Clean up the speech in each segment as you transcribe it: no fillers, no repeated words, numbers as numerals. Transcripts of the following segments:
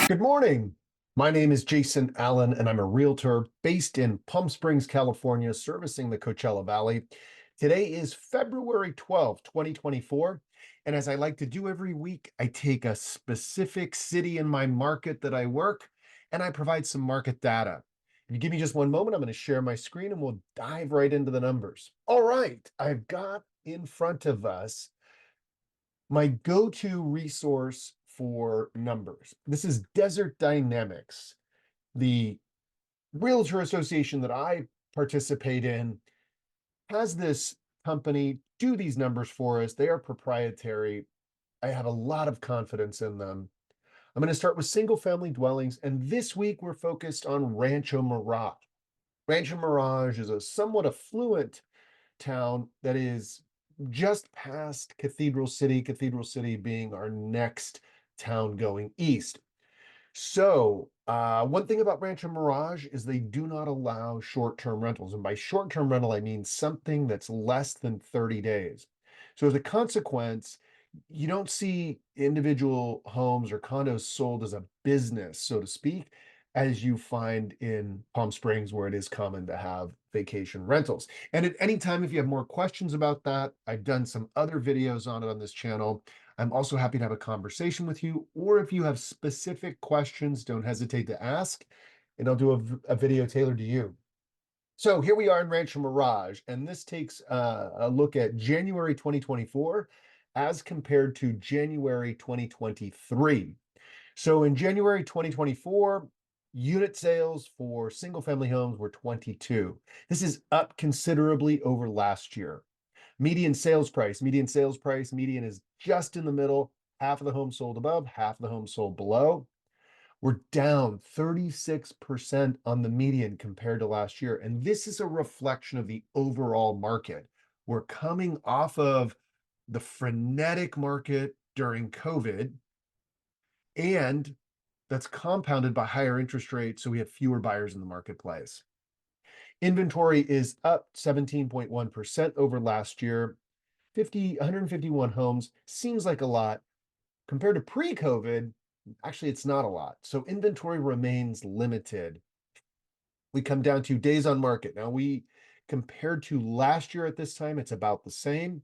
Good morning. My name is Jason Allen, and I'm a realtor based in Palm Springs, California, servicing the Coachella Valley. Today is February 12th, 2024. And as I like to do every week, I take a specific city in my market that I work and I provide some market data. If you give me just one moment, I'm going to share my screen and we'll dive right into the numbers. All right, I've got in front of us my go-to resource for numbers. This is Desert Dynamics, the realtor association that I participate in has this company do these numbers for us. They are proprietary. I have a lot of confidence in them. I'm going to start with single family dwellings, and this week we're focused on Rancho Mirage. Rancho Mirage is a somewhat affluent town that is just past Cathedral City being our next town going east. So, one thing about Rancho Mirage is they do not allow short-term rentals. And by short-term rental, I mean something that's less than 30 days. So, as a consequence, you don't see individual homes or condos sold as a business, so to speak, as you find in Palm Springs, where it is common to have vacation rentals. And at any time, if you have more questions about that, I've done some other videos on it on this channel. I'm also happy to have a conversation with you, or if you have specific questions, don't hesitate to ask, and I'll do a video tailored to you. So here we are in Rancho Mirage, and this takes a look at January 2024 as compared to January 2023. So in January 2024, unit sales for single family homes were 22. This is up considerably over last year. Median sales price, median is just in the middle. Half of the homes sold above, half of the homes sold below. We're down 36% on the median compared to last year. And this is a reflection of the overall market. We're coming off of the frenetic market during COVID, and that's compounded by higher interest rates. So we have fewer buyers in the marketplace. Inventory is up 17.1% over last year. 151 homes seems like a lot. Compared to pre-COVID, actually, it's not a lot. So inventory remains limited. We come down to days on market. Now, compared to last year at this time, it's about the same.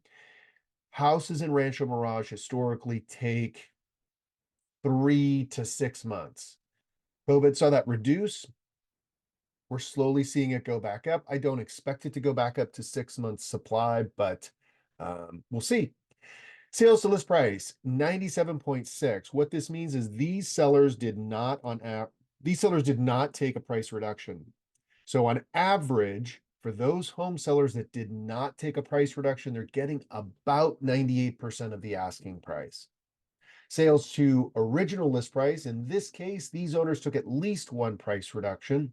Houses in Rancho Mirage historically take 3 to 6 months. COVID saw that reduce. We're slowly seeing it go back up. I don't expect it to go back up to 6 months supply, but we'll see. Sales to list price 97.6. What this means is these sellers did not take a price reduction. So on average, for those home sellers that did not take a price reduction, they're getting about 98% of the asking price. Sales to original list price, in this case, these owners took at least one price reduction,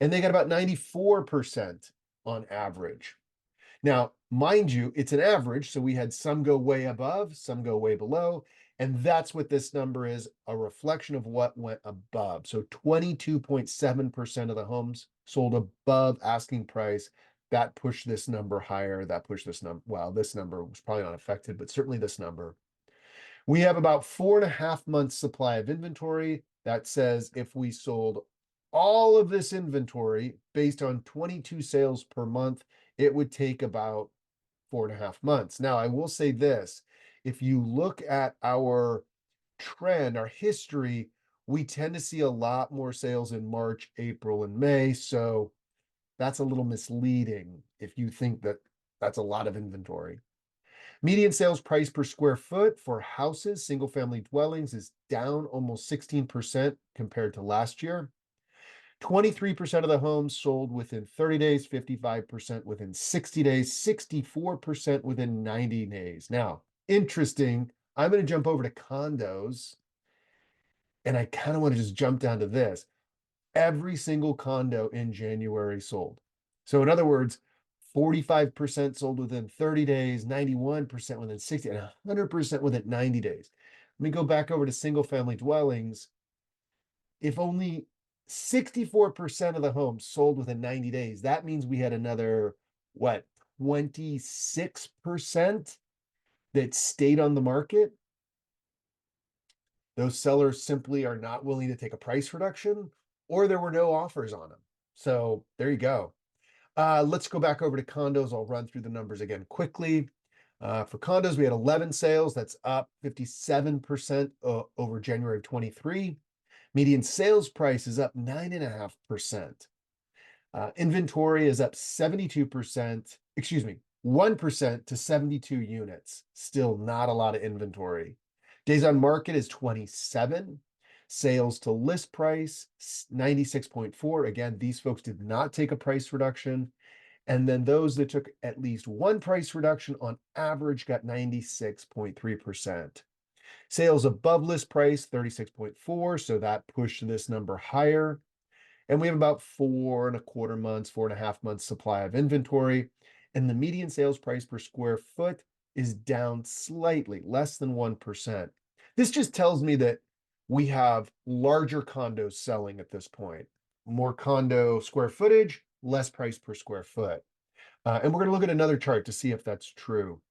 and they got about 94% on average. Now, mind you, it's an average, so we had some go way above, some go way below, and that's what this number is, a reflection of what went above. So 22.7% of the homes sold above asking price. That pushed this number higher. That pushed this number. Well, this number was probably not affected, but certainly this number. We have about 4.5 months supply of inventory. That says if we sold all of this inventory based on 22 sales per month, it would take about 4.5 months. Now, I will say this, if you look at our trend, our history, we tend to see a lot more sales in March, April, and May. So that's a little misleading if you think that that's a lot of inventory. Median sales price per square foot for houses, single family dwellings, is down almost 16% compared to last year. 23% of the homes sold within 30 days, 55% within 60 days, 64% within 90 days. Now, interesting, I'm going to jump over to condos, and I kind of want to just jump down to this. Every single condo in January sold. So in other words, 45% sold within 30 days, 91% within 60, and 100% within 90 days. Let me go back over to single family dwellings. If only 64% of the homes sold within 90 days, that means we had another, 26% that stayed on the market. Those sellers simply are not willing to take a price reduction, or there were no offers on them. So there you go. Let's go back over to condos. I'll run through the numbers again quickly. For condos, we had 11 sales. That's up 57% over January of 23. Median sales price is up 9.5%. Inventory is up 72%, excuse me, 1% to 72 units. Still not a lot of inventory. Days on market is 27. Sales to list price, 96.4. Again, these folks did not take a price reduction. And then those that took at least one price reduction on average got 96.3%. Sales above list price, 36.4. So that pushed this number higher. And we have about 4.25 months, 4.5 months supply of inventory. And the median sales price per square foot is down slightly, less than 1%. This just tells me that we have larger condos selling at this point. More condo square footage, less price per square foot. And we're going to look at another chart to see if that's true.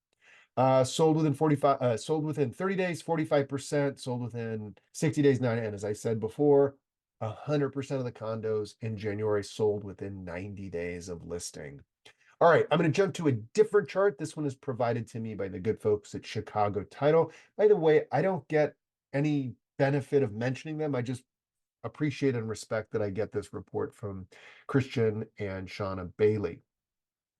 Sold within 30 days, 45%, sold within 60 days, 9. And as I said before, 100% of the condos in January sold within 90 days of listing. All right, I'm going to jump to a different chart. This one is provided to me by the good folks at Chicago Title. By the way, I don't get any benefit of mentioning them. I just appreciate and respect that I get this report from Christian and Shauna Bailey.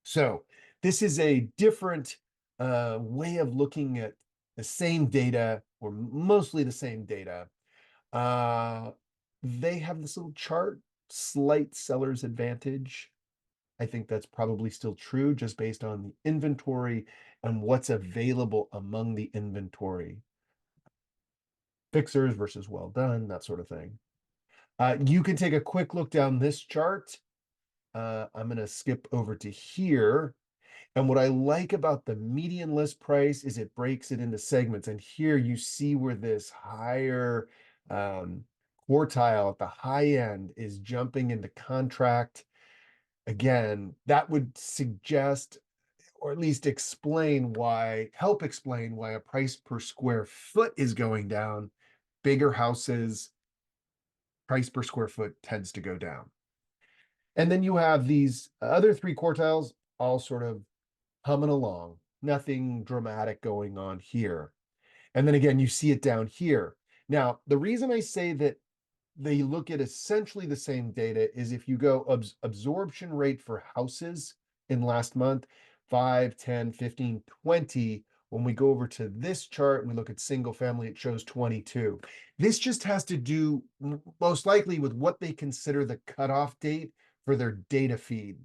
So this is a different way of looking at the same data, or mostly the same data. They have this little chart, slight seller's advantage. I think that's probably still true just based on the inventory and what's available among the inventory. Fixers versus well done, that sort of thing. You can take a quick look down this chart. I'm going to skip over to here. And what I like about the median list price is it breaks it into segments. And here you see where this higher quartile at the high end is jumping into contract. Again, that would suggest, or at least help explain why a price per square foot is going down. Bigger houses, price per square foot tends to go down. And then you have these other three quartiles all sort of humming along, nothing dramatic going on here. And then again, you see it down here. Now, the reason I say that they look at essentially the same data is if you go absorption rate for houses in last month, 5, 10, 15, 20. When we go over to this chart and we look at single family, it shows 22. This just has to do most likely with what they consider the cutoff date for their data feed.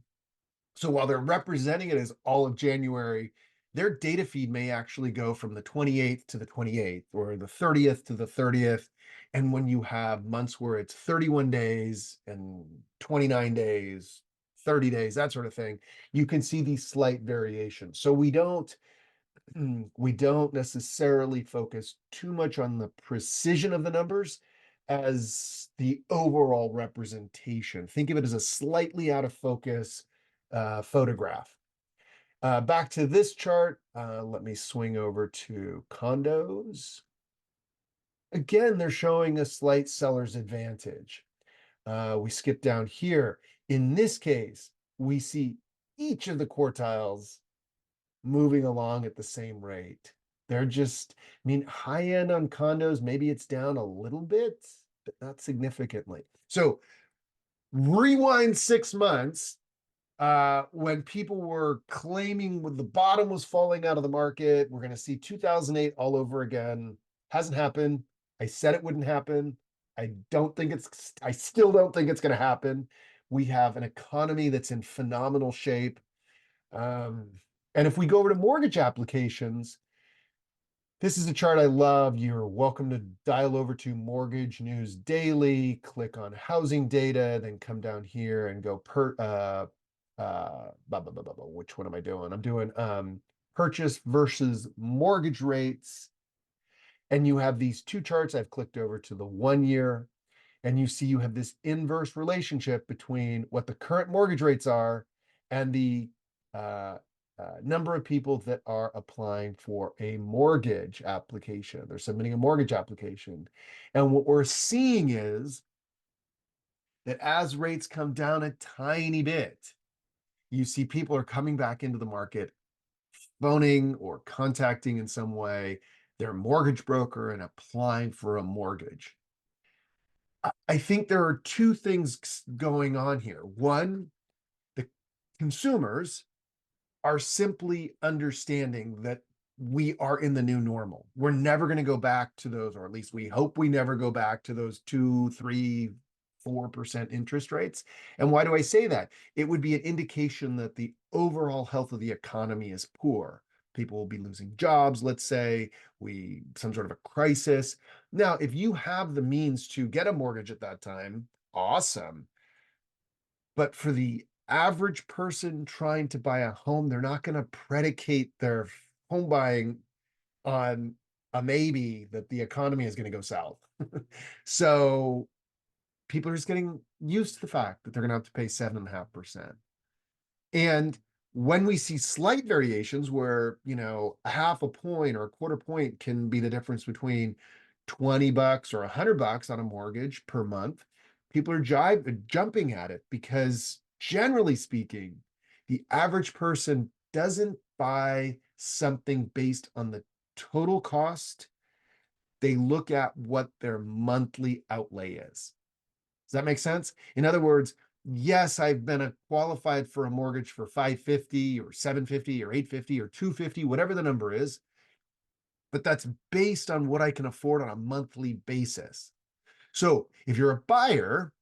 So while they're representing it as all of January, their data feed may actually go from the 28th to the 28th or the 30th to the 30th. And when you have months where it's 31 days and 29 days, 30 days, that sort of thing, you can see these slight variations. So we don't necessarily focus too much on the precision of the numbers as the overall representation. Think of it as a slightly out of focus photograph. Back to this chart, let me swing over to condos. Again, they're showing a slight seller's advantage. We skip down here. In this case, we see each of the quartiles moving along at the same rate. They're just, I mean, high end on condos, maybe it's down a little bit, but not significantly. So rewind 6 months, when people were claiming the bottom was falling out of the market, we're going to see 2008 all over again. Hasn't happened. I said it wouldn't happen. I still don't think it's going to happen. We have an economy that's in phenomenal shape. And if we go over to mortgage applications, this is a chart I love. You're welcome to dial over to Mortgage News Daily, click on housing data, then come down here and go which one am I doing? I'm doing purchase versus mortgage rates. And you have these two charts. I've clicked over to the 1 year, and you see you have this inverse relationship between what the current mortgage rates are and the number of people that are applying for a mortgage application. They're submitting a mortgage application. And what we're seeing is that as rates come down a tiny bit, you see people are coming back into the market, phoning or contacting in some way their mortgage broker and applying for a mortgage. I think there are two things going on here. One, the consumers are simply understanding that we are in the new normal. We're never going to go back to those, or at least we hope we never go back to those 2, 3, 4% interest rates. And why do I say that? It would be an indication that the overall health of the economy is poor. People will be losing jobs, let's say, some sort of a crisis. Now, if you have the means to get a mortgage at that time, awesome. But for the average person trying to buy a home, they're not going to predicate their home buying on a maybe that the economy is going to go south. So people are just getting used to the fact that they're going to have to pay 7.5%. And when we see slight variations where, a half a point or a quarter point can be the difference between $20 or $100 on a mortgage per month, people are jumping at it because generally speaking, the average person doesn't buy something based on the total cost. They look at what their monthly outlay is. Does that make sense? In other words, yes, I've been qualified for a mortgage for 550 or 750 or 850 or 250, whatever the number is, but that's based on what I can afford on a monthly basis. So if you're a buyer,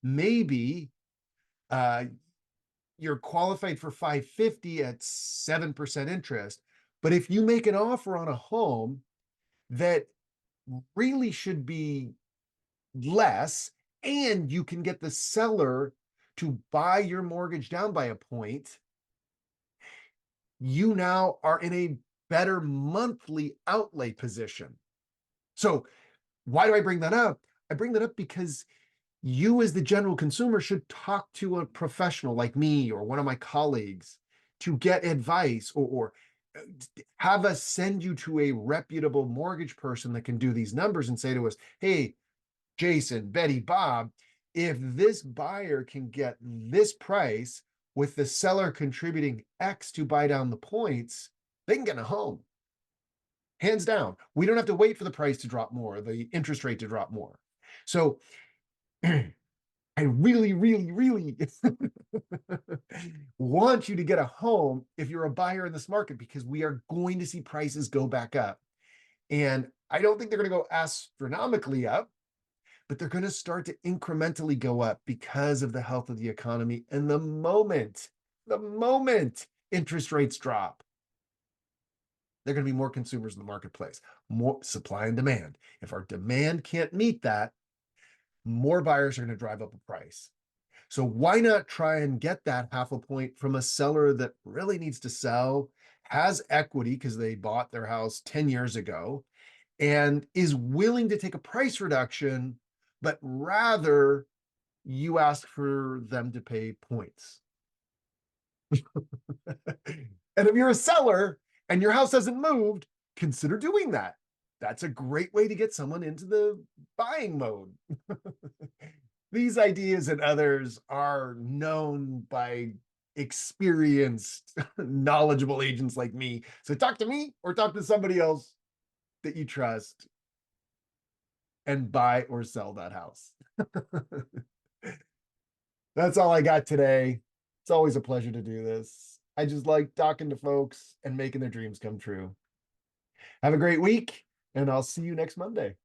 maybe you're qualified for 550 at 7% interest. But if you make an offer on a home that really should be less, and you can get the seller to buy your mortgage down by a point, you now are in a better monthly outlay position. So why do I bring that up? I bring that up because you as the general consumer should talk to a professional like me or one of my colleagues to get advice, or have us send you to a reputable mortgage person that can do these numbers and say to us, hey, Jason, Betty, Bob, if this buyer can get this price with the seller contributing X to buy down the points, they can get a home. Hands down. We don't have to wait for the price to drop more, the interest rate to drop more. So I really, really, really want you to get a home if you're a buyer in this market, because we are going to see prices go back up. And I don't think they're going to go astronomically up, but they're going to start to incrementally go up because of the health of the economy. And the moment interest rates drop, there are going to be more consumers in the marketplace, more supply and demand. If our demand can't meet that, more buyers are going to drive up a price. So why not try and get that half a point from a seller that really needs to sell, has equity because they bought their house 10 years ago, and is willing to take a price reduction, but rather you ask for them to pay points. And if you're a seller and your house hasn't moved, consider doing that. That's a great way to get someone into the buying mode. These ideas and others are known by experienced, knowledgeable agents like me. So talk to me or talk to somebody else that you trust and buy or sell that house. That's all I got today. It's always a pleasure to do this. I just like talking to folks and making their dreams come true. Have a great week, and I'll see you next Monday.